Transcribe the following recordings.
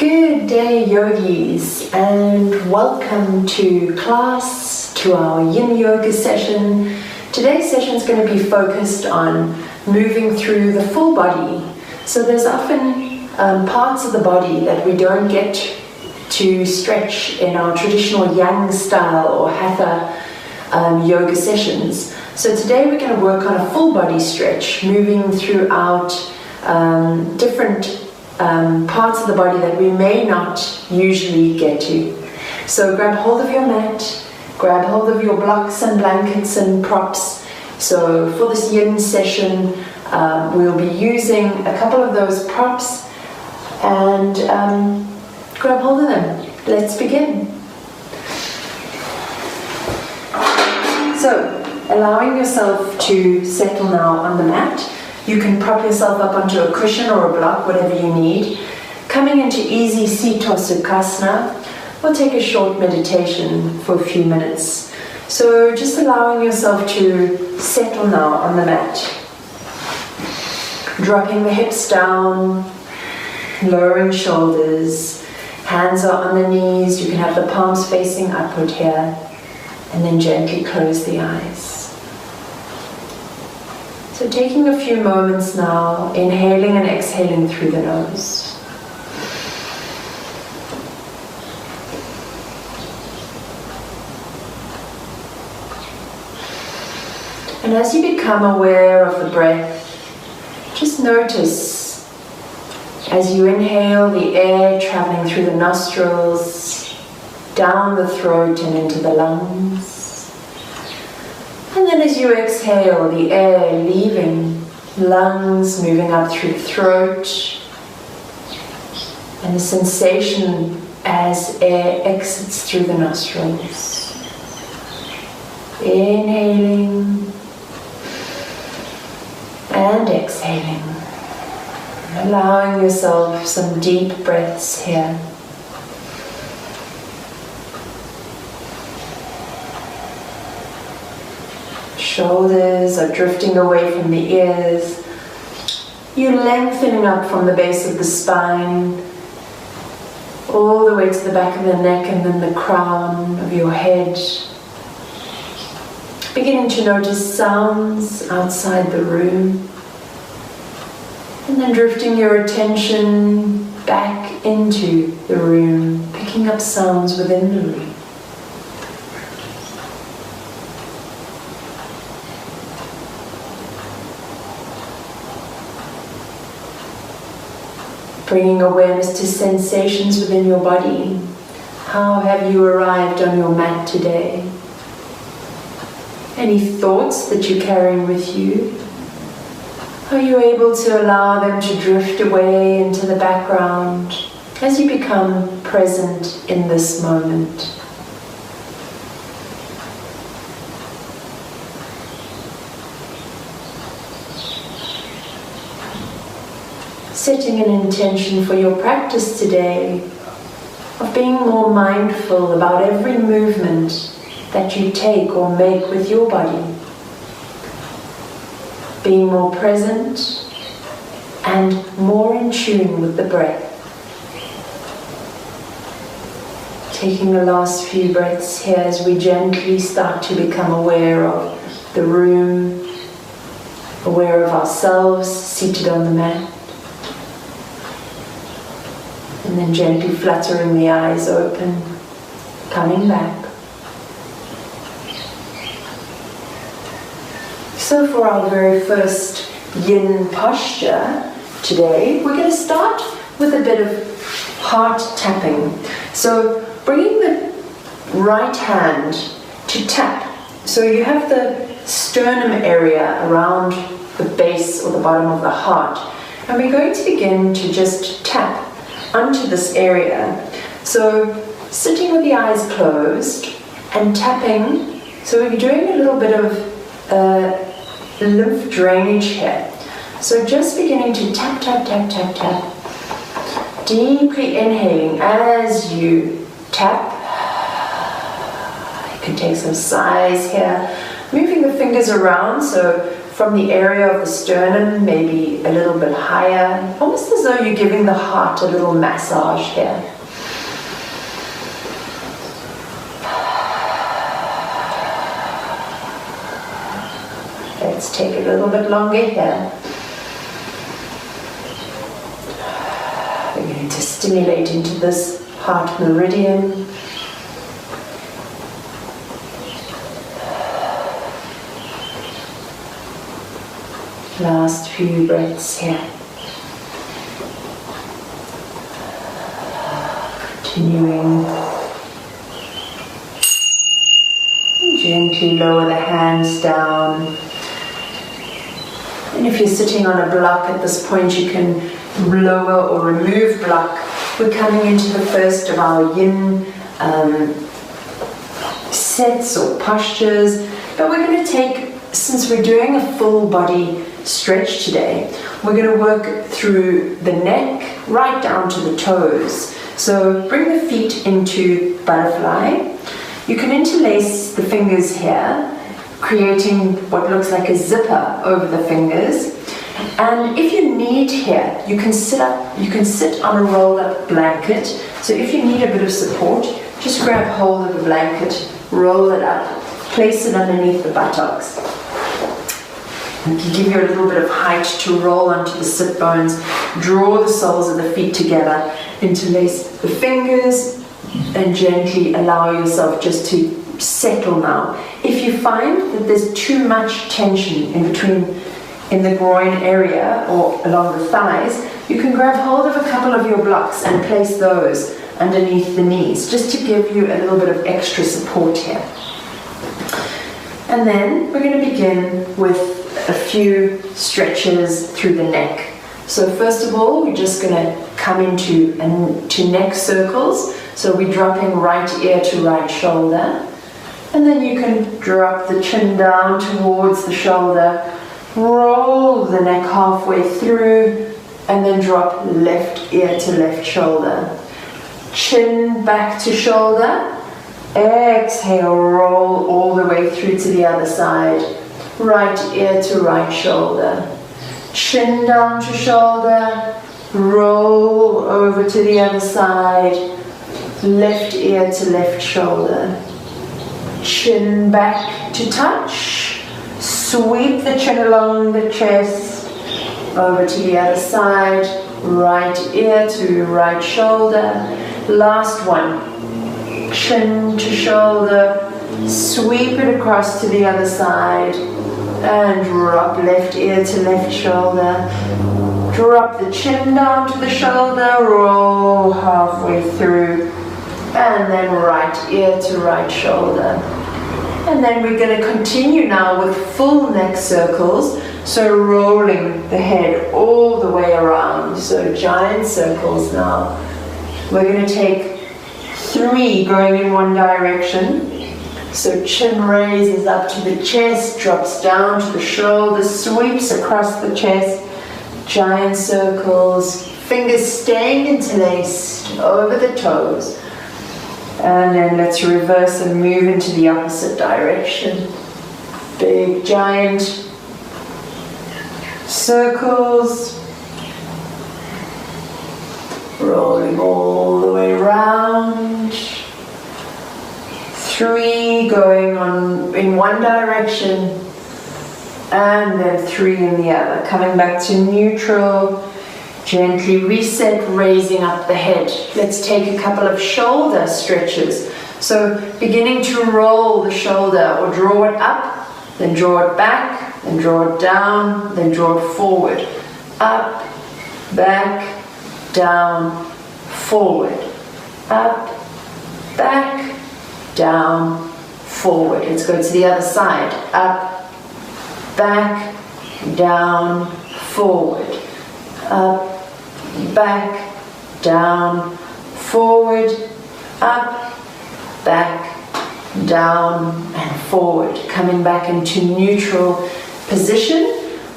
Good day, yogis, and welcome to class, to our yin yoga session. Today's session is going to be focused on moving through the full body. So there's often parts of the body that we don't get to stretch in our traditional yang style or hatha yoga sessions. So today we're going to work on a full body stretch, moving throughout different parts of the body that we may not usually get to. So grab hold of your mat, grab hold of your blocks and blankets and props. So for this yin session, we'll be using a couple of those props and grab hold of them. Let's begin. So, allowing yourself to settle now on the mat. You can prop yourself up onto a cushion or a block, whatever you need. Coming into easy Sita Sukhasana, we'll take a short meditation for a few minutes. So just allowing yourself to settle now on the mat. Dropping the hips down, lowering shoulders. Hands are on the knees. You can have the palms facing upward here. And then gently close the eyes. So taking a few moments now, inhaling and exhaling through the nose. And as you become aware of the breath, just notice as you inhale the air traveling through the nostrils, down the throat and into the lungs. And then as you exhale, the air leaving lungs, moving up through the throat. And the sensation as air exits through the nostrils. Inhaling and exhaling. Allowing yourself some deep breaths here. Shoulders are drifting away from the ears. You're lengthening up from the base of the spine, all the way to the back of the neck and then the crown of your head. Beginning to notice sounds outside the room. And then drifting your attention back into the room, picking up sounds within the room. Bringing awareness to sensations within your body. How have you arrived on your mat today? Any thoughts that you're carrying with you? Are you able to allow them to drift away into the background as you become present in this moment? Setting an intention for your practice today of being more mindful about every movement that you take or make with your body. Being more present and more in tune with the breath. Taking the last few breaths here as we gently start to become aware of the room, aware of ourselves seated on the mat. And then gently fluttering the eyes open, coming back. So for our very first yin posture today, we're going to start with a bit of heart tapping. So bringing the right hand to tap. So you have the sternum area around the base or the bottom of the heart. And we're going to begin to just tap onto this area. So sitting with the eyes closed and tapping. So we're doing a little bit of lymph drainage here. So just beginning to tap, tap, tap, tap, tap. Deeply inhaling as you tap. You can take some sighs here. Moving the fingers around. So from the area of the sternum, maybe a little bit higher, almost as though you're giving the heart a little massage here. Let's take a little bit longer here. We're going to stimulate into this heart meridian. Last few breaths here. Continuing. And gently lower the hands down. And if you're sitting on a block at this point, you can lower or remove block. We're coming into the first of our yin sets or postures, but we're going to take, since we're doing a full body stretch today, we're going to work through the neck right down to the toes. So bring the feet into butterfly. You can interlace the fingers here, creating what looks like a zipper over the fingers. And if you need here, you can sit on a rolled up blanket. So if you need a bit of support, just grab hold of the blanket, roll it up, place it underneath the buttocks. It can give you a little bit of height to roll onto the sit bones. Draw the soles of the feet together, interlace the fingers, and gently allow yourself just to settle now. If you find that there's too much tension in the groin area or along the thighs, you can grab hold of a couple of your blocks and place those underneath the knees, just to give you a little bit of extra support here. And then we're going to begin with a few stretches through the neck. So first of all, we're just going to come into neck circles. So we're dropping right ear to right shoulder. And then you can drop the chin down towards the shoulder, roll the neck halfway through, and then drop left ear to left shoulder. Chin back to shoulder. Exhale, roll all the way through to the other side. Right ear to right shoulder. Chin down to shoulder. Roll over to the other side. Left ear to left shoulder. Chin back to touch. Sweep the chin along the chest. Over to the other side. Right ear to right shoulder. Last one. Chin to shoulder. Sweep it across to the other side. And drop left ear to left shoulder. Drop the chin down to the shoulder. Roll halfway through. And then right ear to right shoulder. And then we're going to continue now with full neck circles. So rolling the head all the way around. So giant circles now. We're going to take 3 going in one direction. So chin raises up to the chest, drops down to the shoulder, sweeps across the chest. Giant circles, fingers staying interlaced over the toes. And then let's reverse and move into the opposite direction. Big giant circles. Rolling all the way around. 3 going on in one direction, and then 3 in the other. Coming back to neutral, gently reset, raising up the head. Let's take a couple of shoulder stretches. So beginning to roll the shoulder, or draw it up, then draw it back, then draw it down, then draw it forward. Up, back, down, forward. Up, back, down, forward. Let's go to the other side. Up, back, down, forward. Up, back, down, forward. Up, back, down, and forward. Coming back into neutral position.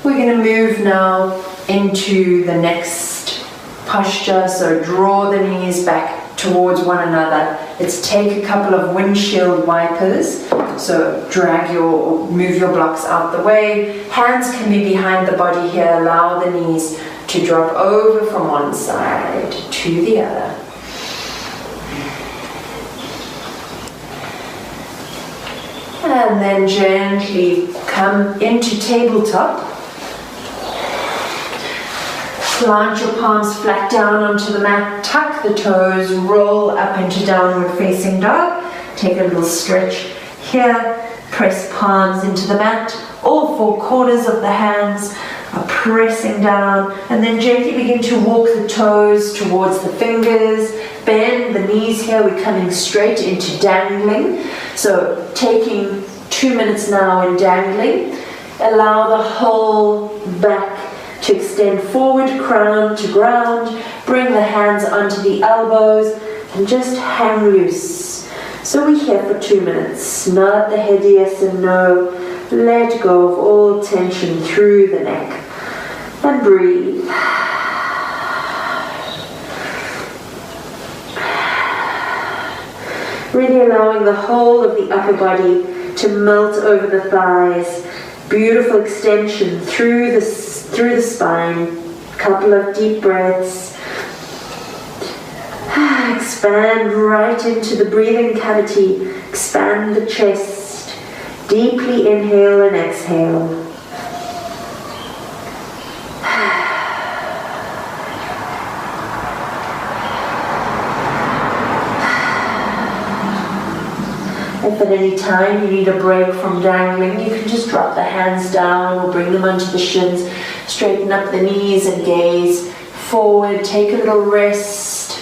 We're going to move now into the next posture. So draw the knees back towards one another. Let's take a couple of windshield wipers. So move your blocks out the way. Hands can be behind the body here. Allow the knees to drop over from one side to the other. And then gently come into tabletop. Plant your palms flat down onto the mat, tuck the toes, roll up into downward facing dog. Take a little stretch here, press palms into the mat. All four corners of the hands are pressing down, and then gently begin to walk the toes towards the fingers. Bend the knees here, we're coming straight into dangling. So taking 2 minutes now in dangling. Allow the whole back to extend forward, crown to ground. Bring the hands onto the elbows and just hang loose. So we're here for 2 minutes. Nod the head yes and no. Let go of all tension through the neck. And breathe. Really allowing the whole of the upper body to melt over the thighs. Beautiful extension through the spine. Couple of deep breaths. Expand right into the breathing cavity. Expand the chest. Deeply inhale and exhale. If at any time you need a break from dangling, you can just drop the hands down or bring them onto the shins. Straighten up the knees and gaze forward. Take a little rest.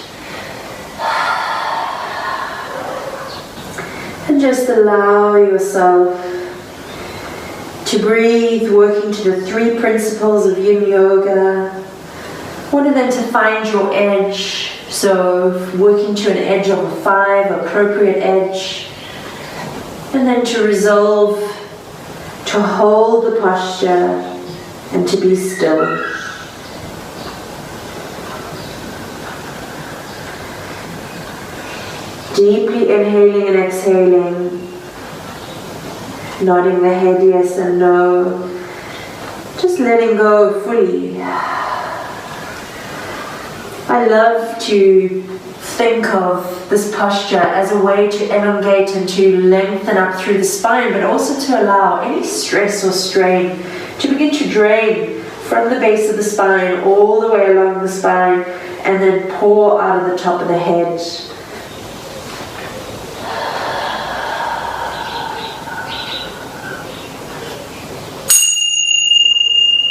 And just allow yourself to breathe, working to the 3 principles of Yin Yoga. One of them to find your edge. So working to an edge of a 5, appropriate edge. And then to resolve, to hold the posture and to be still. Deeply inhaling and exhaling. Nodding the head yes and no. Just letting go fully. I love to think of this posture as a way to elongate and to lengthen up through the spine, but also to allow any stress or strain to begin to drain from the base of the spine all the way along the spine and then pour out of the top of the head.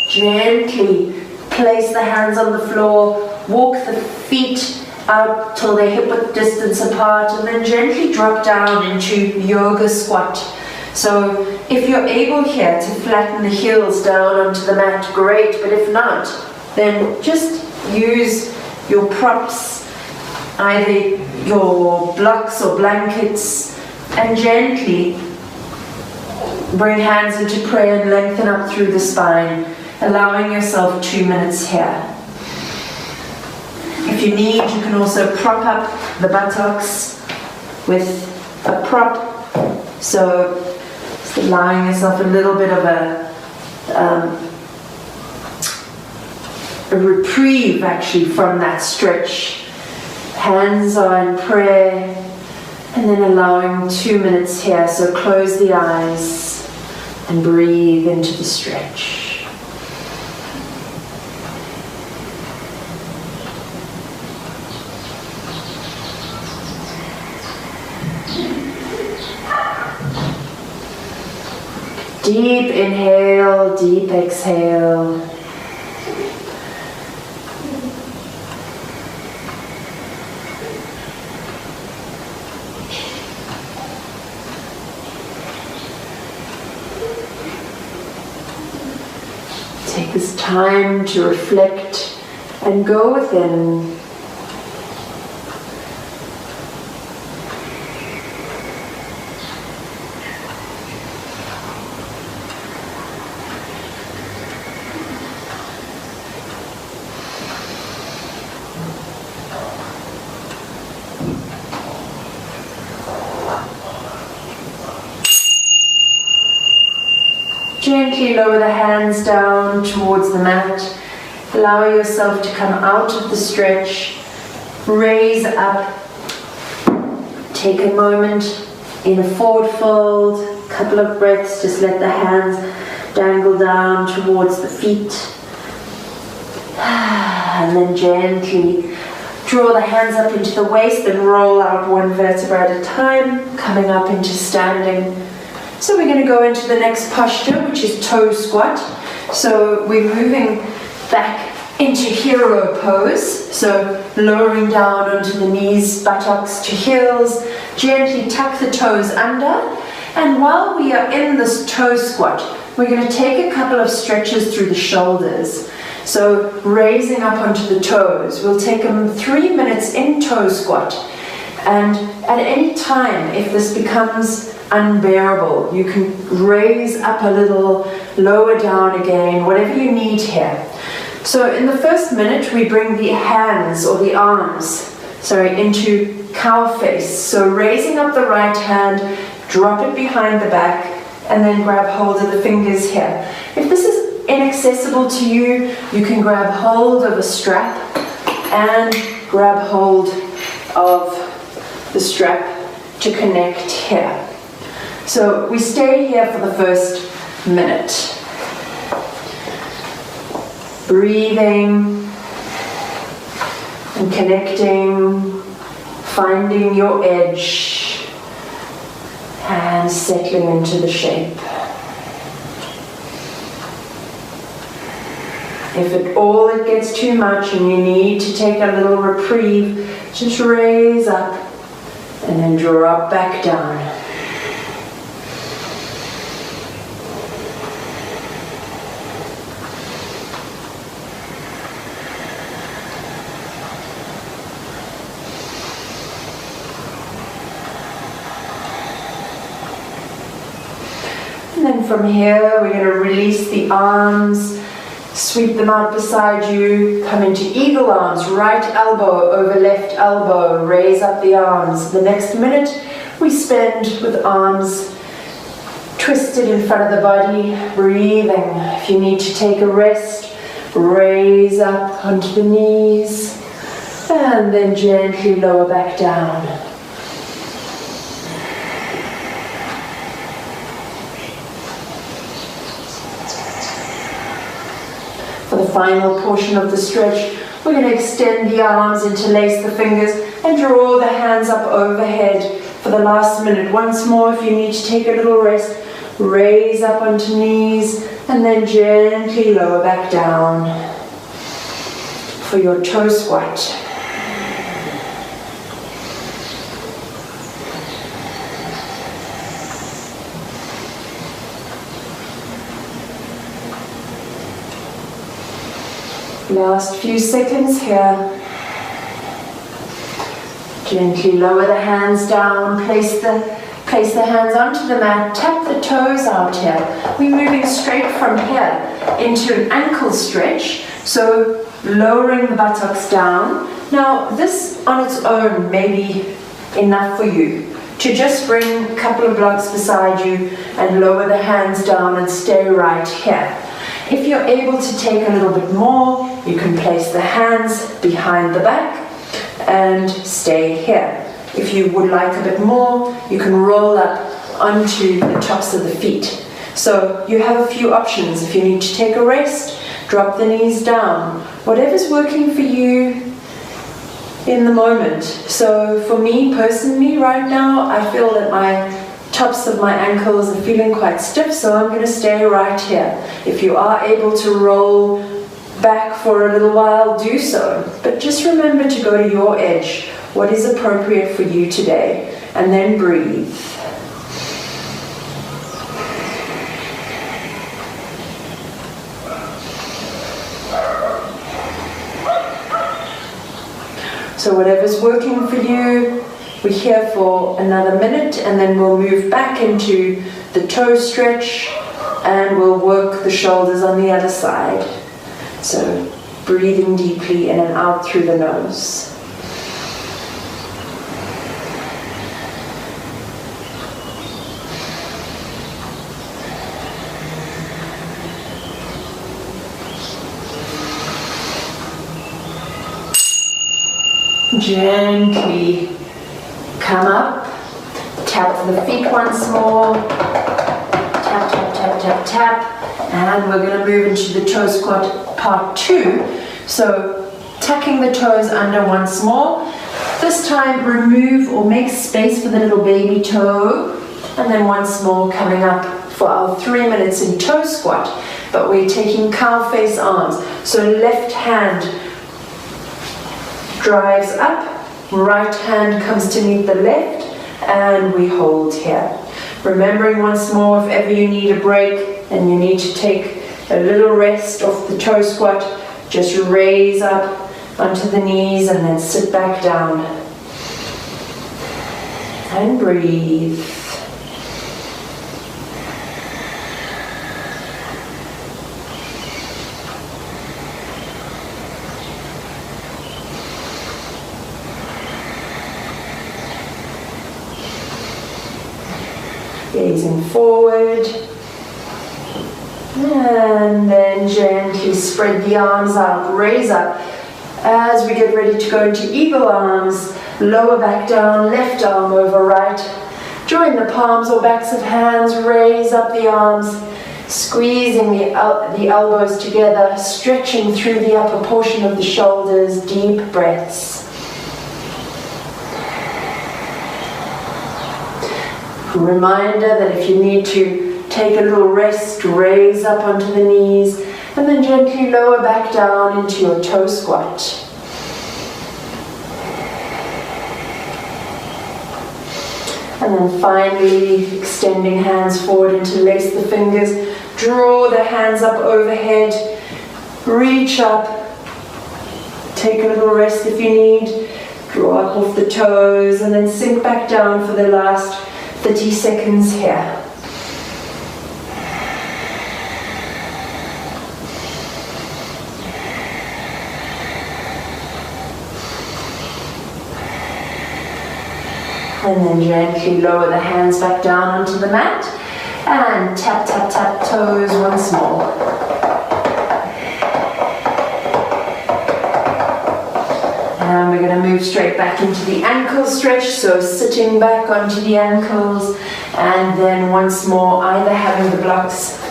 Gently place the hands on the floor, walk the feet out till they're hip-width distance apart, and then gently drop down into yoga squat. So if you're able here to flatten the heels down onto the mat, great, but if not, then just use your props, either your blocks or blankets, and gently bring hands into prayer and lengthen up through the spine, allowing yourself 2 minutes here. If you need, you can also prop up the buttocks with a prop. So just allowing yourself a little bit of a reprieve actually from that stretch. Hands are in prayer and then allowing 2 minutes here. So close the eyes and breathe into the stretch. Deep inhale, deep exhale. Take this time to reflect and go within. lower the hands down towards the mat. Allow yourself to come out of the stretch. Raise up. Take a moment in a forward fold. Couple of breaths. Just let the hands dangle down towards the feet. And then gently draw the hands up into the waist and roll out one vertebra at a time, coming up into standing. So we're going to go into the next posture, which is toe squat. So we're moving back into hero pose. So lowering down onto the knees, buttocks to heels. Gently tuck the toes under. And while we are in this toe squat, we're going to take a couple of stretches through the shoulders. So raising up onto the toes. We'll take 3 minutes in toe squat. And at any time, if this becomes unbearable, you can raise up a little, lower down again, whatever you need here. So in the first minute, we bring the hands or the arms, into cow face. So raising up the right hand, drop it behind the back, and then grab hold of the fingers here. If this is inaccessible to you, you can grab hold of a strap and grab hold of the strap to connect here. So we stay here for the first minute. Breathing and connecting, finding your edge and settling into the shape. If it gets too much and you need to take a little reprieve, just raise up and then drop back down. And then from here, we're going to release the arms. Sweep them out beside you, come into eagle arms, right elbow over left elbow, raise up the arms. The next minute we spend with arms twisted in front of the body, breathing. If you need to take a rest, raise up onto the knees and then gently lower back down. For the final portion of the stretch, we're going to extend the arms, interlace the fingers, and draw the hands up overhead for the last minute. Once more, if you need to take a little rest, raise up onto knees, and then gently lower back down for your toe squat. Last few seconds here. Gently lower the hands down, place the hands onto the mat, tap the toes out here. We're moving straight from here into an ankle stretch, so lowering the buttocks down. Now this on its own may be enough for you to just bring a couple of blocks beside you and lower the hands down and stay right here. If you're able to take a little bit more, you can place the hands behind the back and stay here. If you would like a bit more, you can roll up onto the tops of the feet. So you have a few options. If you need to take a rest, drop the knees down. Whatever's working for you in the moment. So for me personally right now, I feel that my tops of my ankles are feeling quite stiff, so I'm going to stay right here. If you are able to roll back for a little while, do so. But just remember to go to your edge, what is appropriate for you today, and then breathe. So whatever's working for you, we're here for another minute and then we'll move back into the toe stretch and we'll work the shoulders on the other side. So breathing deeply in and out through the nose. Gently come up, tap the feet once more, tap, tap, tap, tap, tap, and we're going to move into the toe squat part 2. So tucking the toes under once more. This time remove or make space for the little baby toe, and then once more coming up for our 3 minutes in toe squat, but we're taking cow face arms. So left hand drives up, right hand comes to meet the left, and we hold here. Remembering once more, if ever you need a break and you need to take a little rest off the toe squat, just raise up onto the knees and then sit back down. And breathe. Gazing forward, and then gently spread the arms out, raise up. As we get ready to go into eagle arms, lower back down, left arm over right. Join the palms or backs of hands, raise up the arms, squeezing the elbows together, stretching through the upper portion of the shoulders, deep breaths. Reminder that if you need to take a little rest, raise up onto the knees and then gently lower back down into your toe squat. And then finally extending hands forward, interlace the fingers, draw the hands up overhead, reach up, take a little rest if you need, draw up off the toes and then sink back down for the last 30 seconds here. And then gently lower the hands back down onto the mat and tap, tap, tap toes once more. And we're going to move straight back into the ankle stretch, so sitting back onto the ankles, and then once more either having the blocks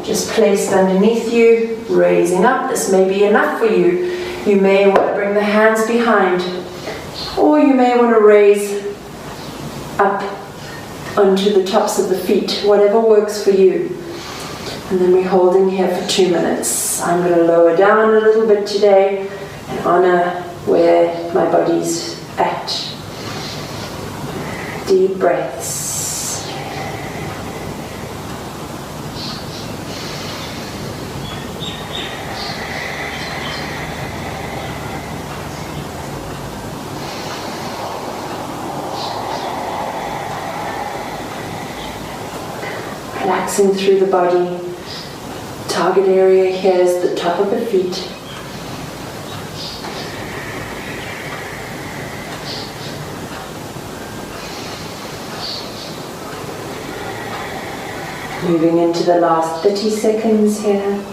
just placed underneath you, raising up. This may be enough for you. You may want to bring the hands behind, or you may want to raise up onto the tops of the feet, whatever works for you. And then we're holding here for 2 minutes. I'm going to lower down a little bit today and honor where my body's at. Deep breaths. Relaxing through the body. Target area here is the top of the feet. Moving into the last 30 seconds here.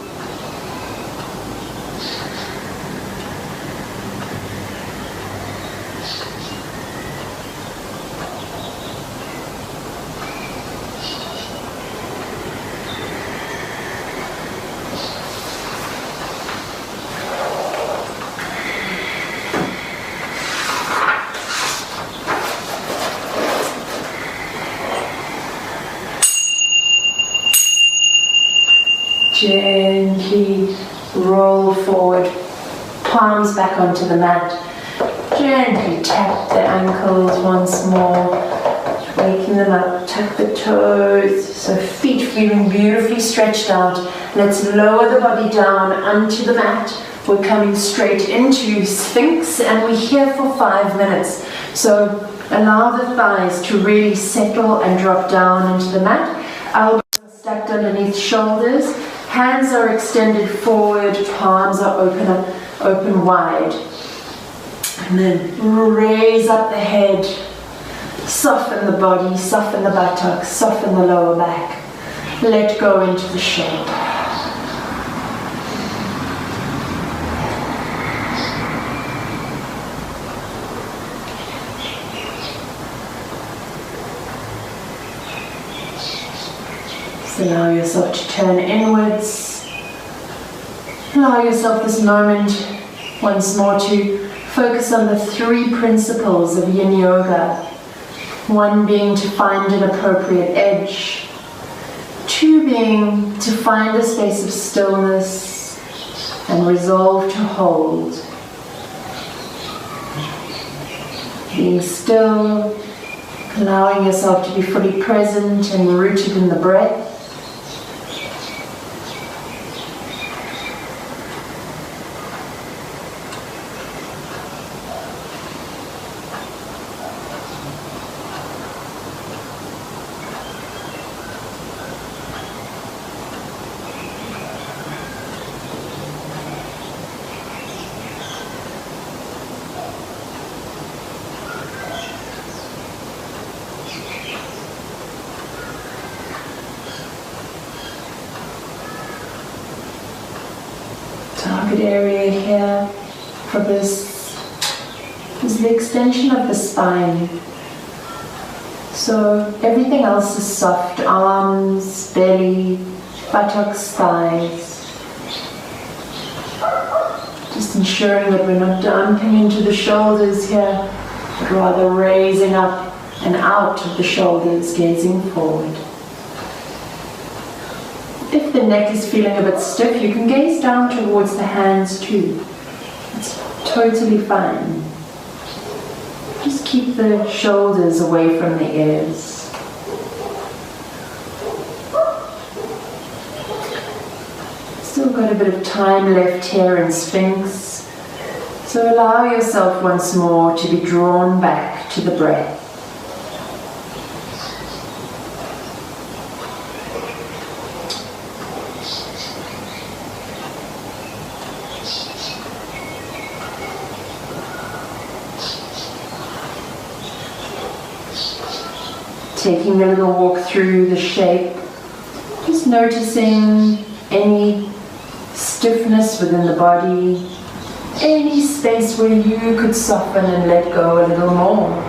Gently roll forward, palms back onto the mat. Gently tap the ankles once more, waking them up, tuck the toes, so feet feeling beautifully stretched out. Let's lower the body down onto the mat. We're coming straight into Sphinx and we're here for 5 minutes. So allow the thighs to really settle and drop down into the mat. Elbows are stacked underneath shoulders. Hands are extended forward, palms are open wide. And then raise up the head, soften the body, soften the buttocks, soften the lower back. Let go into the shape. allow yourself to turn inwards. Allow yourself this moment once more to focus on the 3 principles of Yin Yoga. 1 being to find an appropriate edge. 2 being to find a space of stillness and resolve to hold. Being still, allowing yourself to be fully present and rooted in the breath. Target area here for this is the extension of the spine. So everything else is soft: arms, belly, buttocks, thighs. Just ensuring that we're not dumping into the shoulders here, but rather raising up and out of the shoulders, gazing forward. If the neck is feeling a bit stiff, you can gaze down towards the hands too. It's totally fine. Just keep the shoulders away from the ears. Still got a bit of time left here in Sphinx. So allow yourself once more to be drawn back to the breath. Taking a little walk through the shape, just noticing any stiffness within the body, any space where you could soften and let go a little more.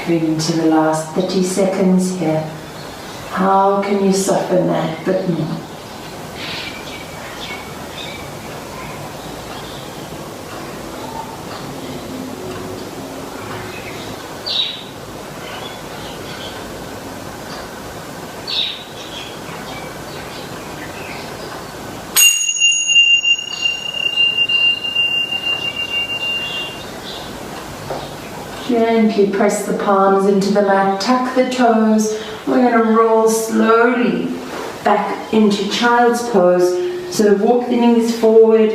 Into the last 30 seconds here. How can you soften that bit more? Gently press the palms into the mat, tuck the toes. We're going to roll slowly back into child's pose. So walk the knees forward,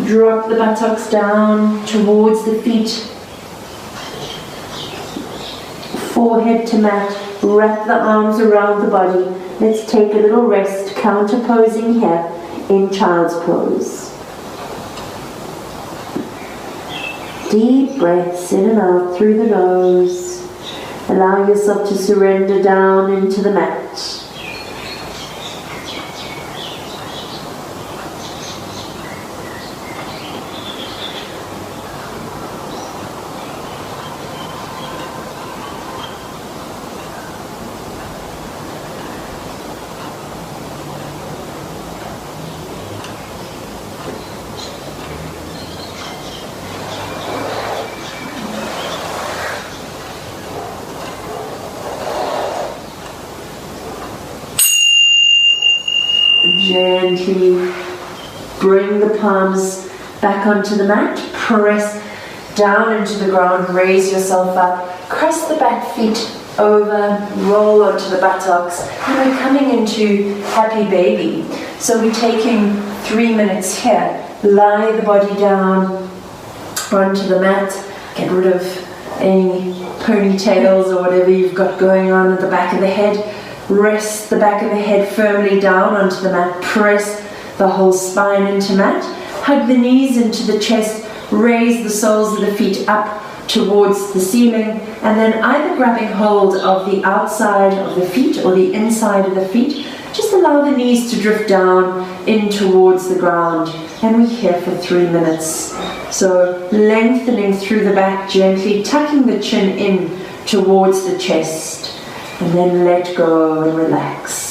drop the buttocks down towards the feet. Forehead to mat, wrap the arms around the body. Let's take a little rest, counter-posing here in child's pose. Deep breaths in and out through the nose. Allow yourself to surrender down into the mat. Gently bring the palms back onto the mat, press down into the ground, raise yourself up, cross the back feet over, roll onto the buttocks, and we're coming into happy baby. So we're taking 3 minutes here. Lie the body down onto the mat, get rid of any ponytails or whatever you've got going on at the back of the head. Rest the back of the head firmly down onto the mat. Press the whole spine into mat. Hug the knees into the chest. Raise the soles of the feet up towards the ceiling, and then either grabbing hold of the outside of the feet or the inside of the feet. Just allow the knees to drift down in towards the ground, and we're here for 3 minutes. So lengthening through the back gently, tucking the chin in towards the chest, and then let go and relax.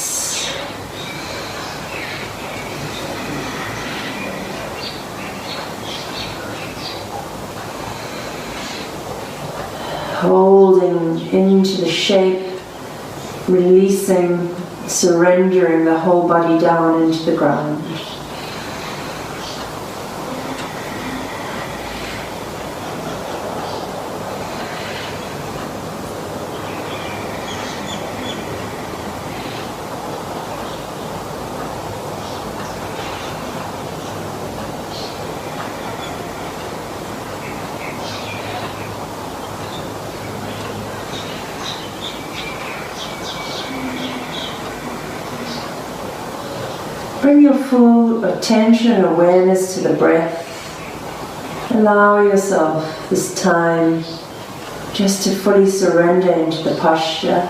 Holding into the shape, releasing, surrendering the whole body down into the ground. Bring your full attention and awareness to the breath. Allow yourself this time just to fully surrender into the posture.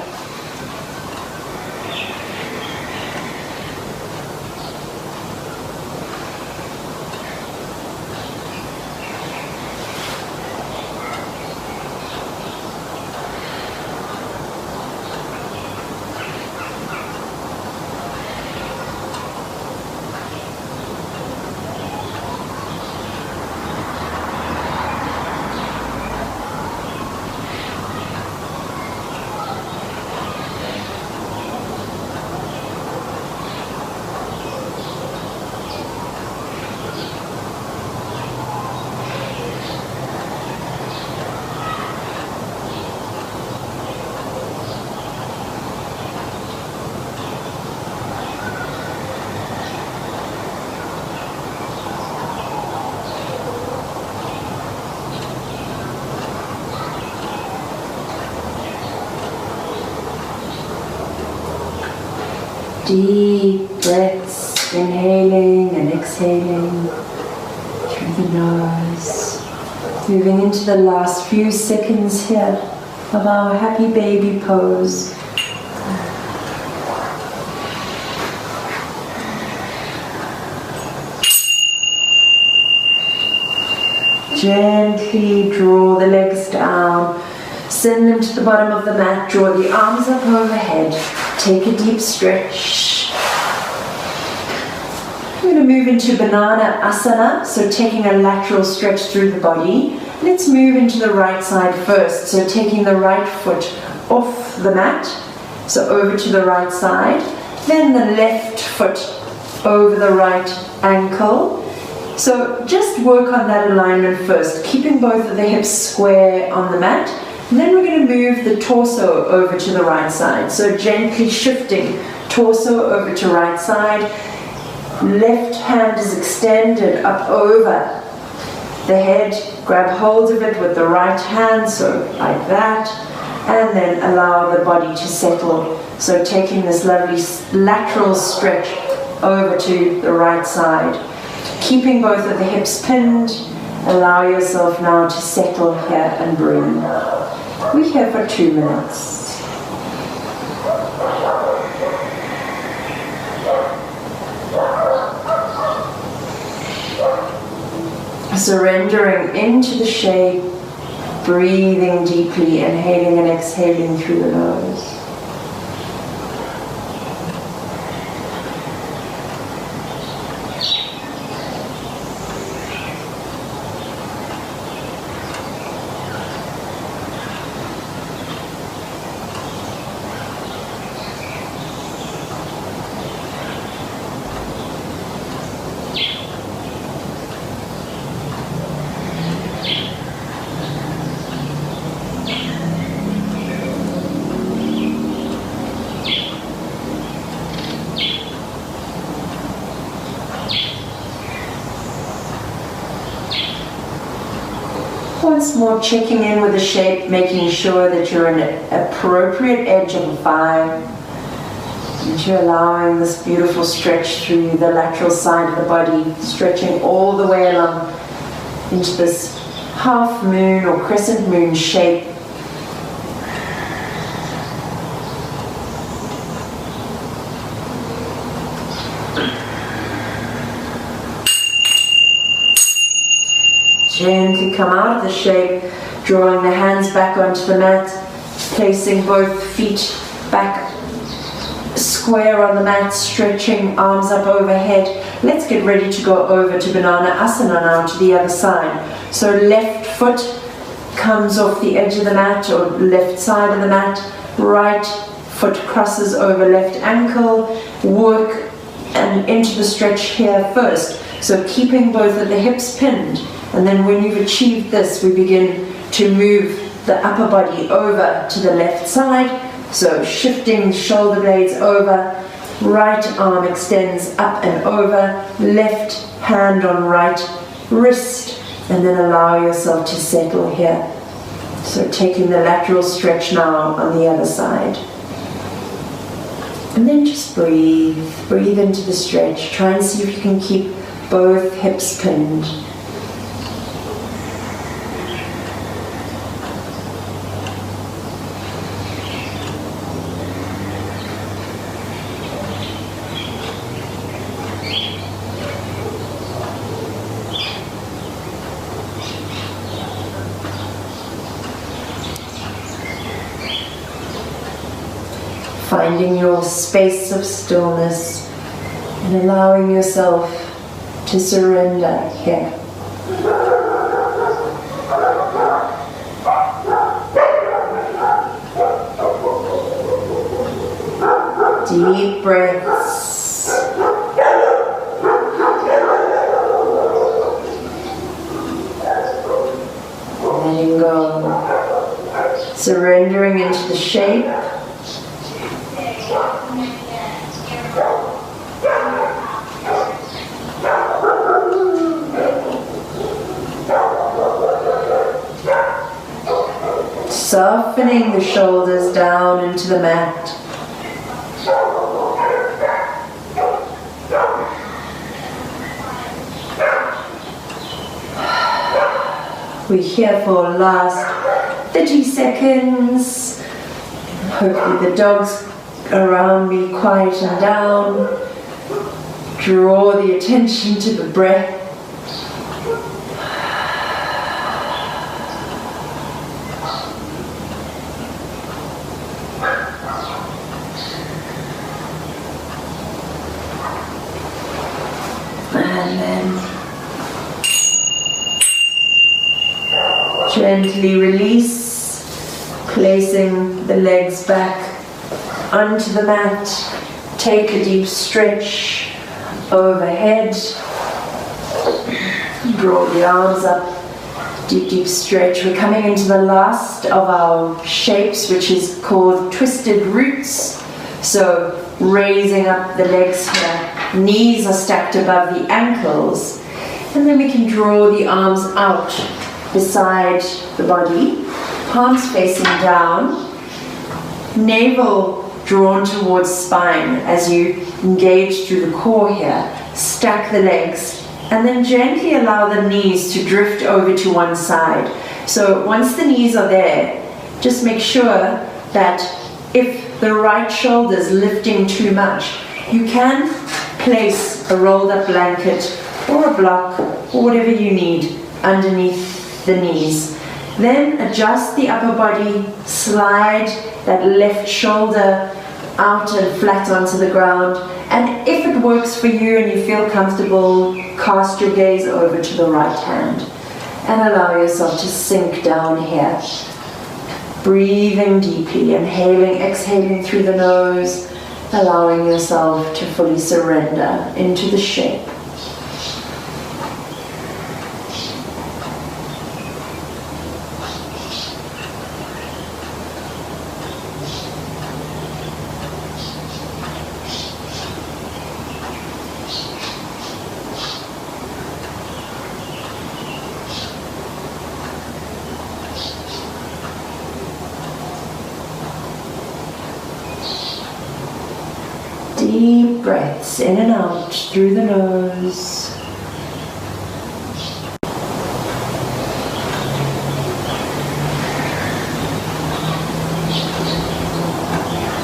Deep breaths, inhaling and exhaling through the nose. Moving into the last few seconds here of our happy baby pose. Gently draw the legs down, send them to the bottom of the mat, draw the arms up overhead. Take a deep stretch. We're going to move into Banana Asana, so taking a lateral stretch through the body. Let's move into the right side first, so taking the right foot off the mat, so over to the right side, then the left foot over the right ankle. So just work on that alignment first, keeping both of the hips square on the mat. And then we're going to move the torso over to the right side. So gently shifting torso over to right side. Left hand is extended up over the head. Grab hold of it with the right hand, so like that. And then allow the body to settle. So taking this lovely lateral stretch over to the right side. Keeping both of the hips pinned. Allow yourself now to settle here and breathe. We're here for 2 minutes. Surrendering into the shape, breathing deeply, inhaling and exhaling through the nose. Once more, checking in with the shape, making sure that you're in an appropriate edge of a 5. And you're allowing this beautiful stretch through the lateral side of the body, stretching all the way along into this half moon or crescent moon shape. Gently come out of the shape, drawing the hands back onto the mat, placing both feet back square on the mat, stretching arms up overhead. Let's get ready to go over to Banana Asana now, to the other side. So left foot comes off the edge of the mat or left side of the mat, right foot crosses over left ankle, work and into the stretch here first. So keeping both of the hips pinned. And then when you've achieved this, we begin to move the upper body over to the left side. So shifting shoulder blades over, right arm extends up and over, left hand on right wrist, and then allow yourself to settle here. So taking the lateral stretch now on the other side. And then just breathe into the stretch. Try and see if you can keep both hips pinned. Finding your space of stillness and allowing yourself to surrender here. Deep breaths. Letting go. Surrendering into the shape. Softening the shoulders down into the mat. We're here for last 30 seconds. Hopefully the dogs around me quieten down. Draw the attention to the breath. And then gently release, placing the legs back onto the mat. Take a deep stretch overhead. Draw the arms up. Deep stretch. We're coming into the last of our shapes, which is called twisted roots. So raising up the legs here. Knees are stacked above the ankles. And then we can draw the arms out beside the body. Palms facing down. Navel drawn towards spine as you engage through the core here. Stack the legs. And then gently allow the knees to drift over to one side. So once the knees are there, just make sure that if the right shoulder is lifting too much, you can place a rolled up blanket or a block or whatever you need underneath the knees. Then adjust the upper body, slide that left shoulder out and flat onto the ground. And if it works for you and you feel comfortable, cast your gaze over to the right hand and allow yourself to sink down here. Breathing deeply, inhaling, exhaling through the nose, allowing yourself to fully surrender into the shape. Deep breaths in and out through the nose.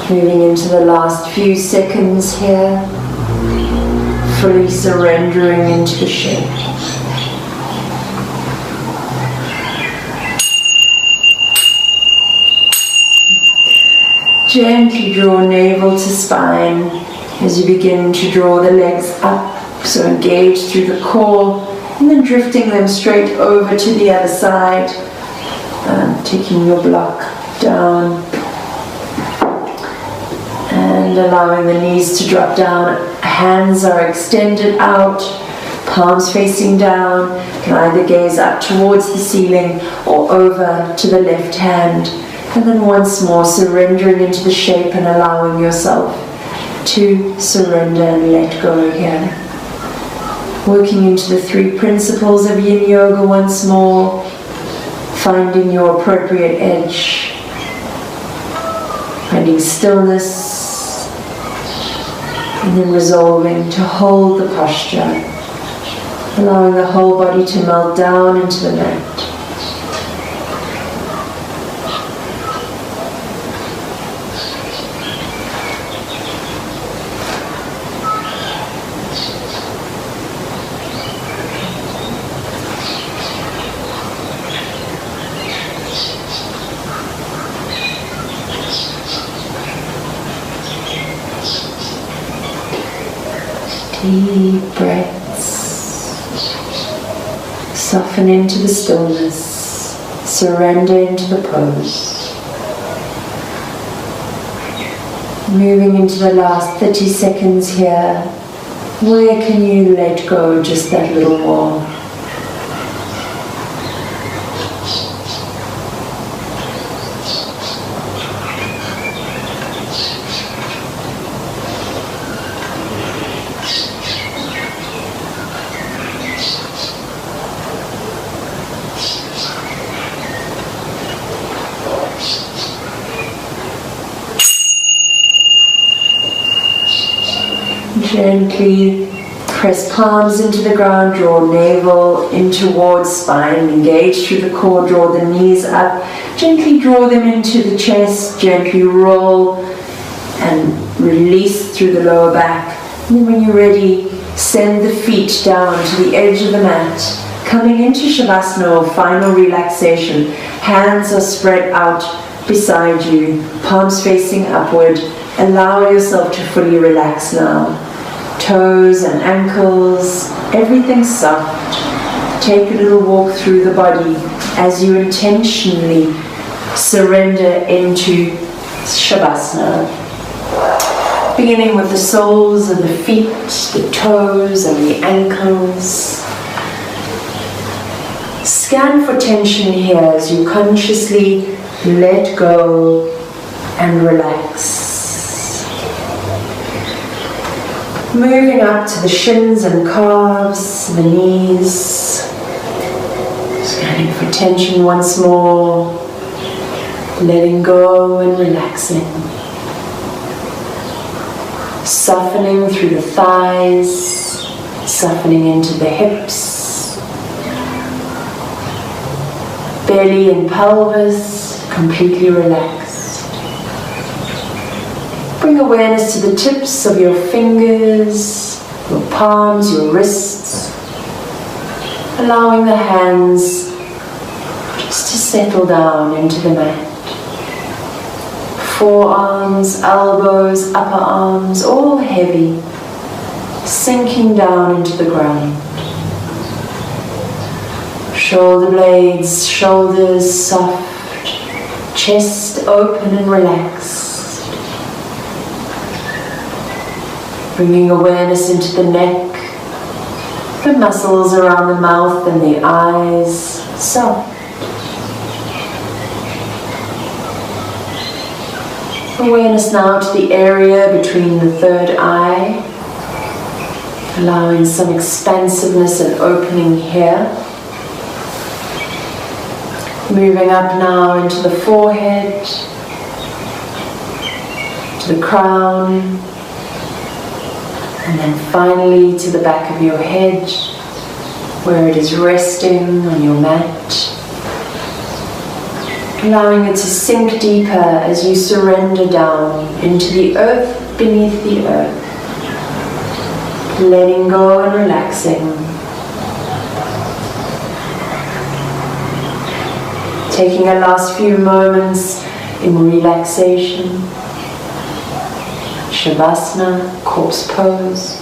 Moving into the last few seconds here, fully surrendering into the shape. Gently draw navel to spine as you begin to draw the legs up, so engage through the core, and then drifting them straight over to the other side, taking your block down and allowing the knees to drop down. Hands are extended out, palms facing down. You can either gaze up towards the ceiling or over to the left hand. And then once more surrendering into the shape and allowing yourself to surrender and let go here. Working into the 3 principles of Yin Yoga once more, finding your appropriate edge, finding stillness, and then resolving to hold the posture, allowing the whole body to melt down into the mat. Deep breaths. Soften into the stillness. Surrender into the pose. Moving into the last 30 seconds here. Where can you let go just that little more? Gently press palms into the ground, draw navel in towards spine, engage through the core, draw the knees up, gently draw them into the chest, gently roll and release through the lower back. And then when you're ready, send the feet down to the edge of the mat, coming into Shavasana or final relaxation. Hands are spread out beside you, palms facing upward. Allow yourself to fully relax now. Toes and ankles, everything soft. Take a little walk through the body as you intentionally surrender into Shavasana. Beginning with the soles of the feet, the toes and the ankles. Scan for tension here as you consciously let go and relax. Moving up to the shins and calves, the knees. Scanning for tension once more. Letting go and relaxing. Softening through the thighs. Softening into the hips. Belly and pelvis completely relaxed. Bring awareness to the tips of your fingers, your palms, your wrists, allowing the hands just to settle down into the mat. Forearms, elbows, upper arms, all heavy, sinking down into the ground. Shoulder blades, shoulders soft, chest open and relaxed. Bringing awareness into the neck, the muscles around the mouth and the eyes, soft. Awareness now to the area between the third eye, allowing some expansiveness and opening here. Moving up now into the forehead, to the crown, and then finally to the back of your head, where it is resting on your mat. allowing it to sink deeper as you surrender down into the earth beneath the earth, letting go and relaxing. Taking a last few moments in relaxation, Shavasana, corpse pose,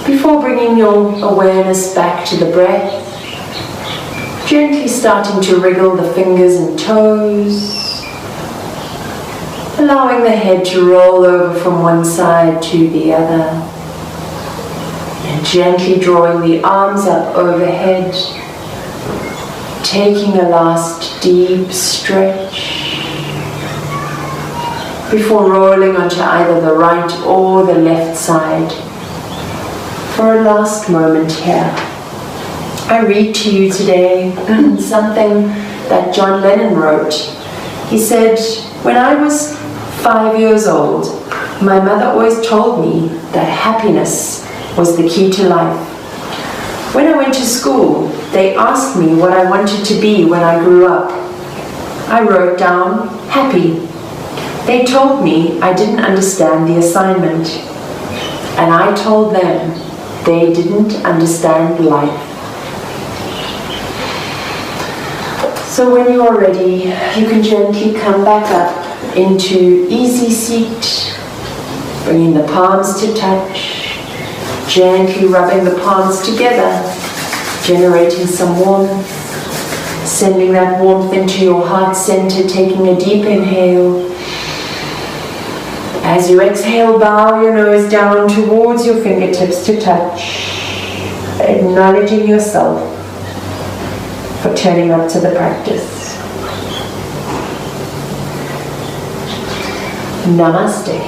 before bringing your awareness back to the breath, gently starting to wriggle the fingers and toes, allowing the head to roll over from one side to the other, and gently drawing the arms up overhead, taking a last deep stretch before rolling onto either the right or the left side. For a last moment here, I read to you today something that John Lennon wrote. He said, "When I was 5 years old, my mother always told me that happiness was the key to life. When I went to school, they asked me what I wanted to be when I grew up. I wrote down happy. They told me I didn't understand the assignment, and I told them they didn't understand life." So when you are ready, you can gently come back up into easy seat, bringing the palms to touch, gently rubbing the palms together, generating some warmth, sending that warmth into your heart center, taking a deep inhale. As you exhale, bow your nose down towards your fingertips to touch, acknowledging yourself for turning up to the practice. Namaste.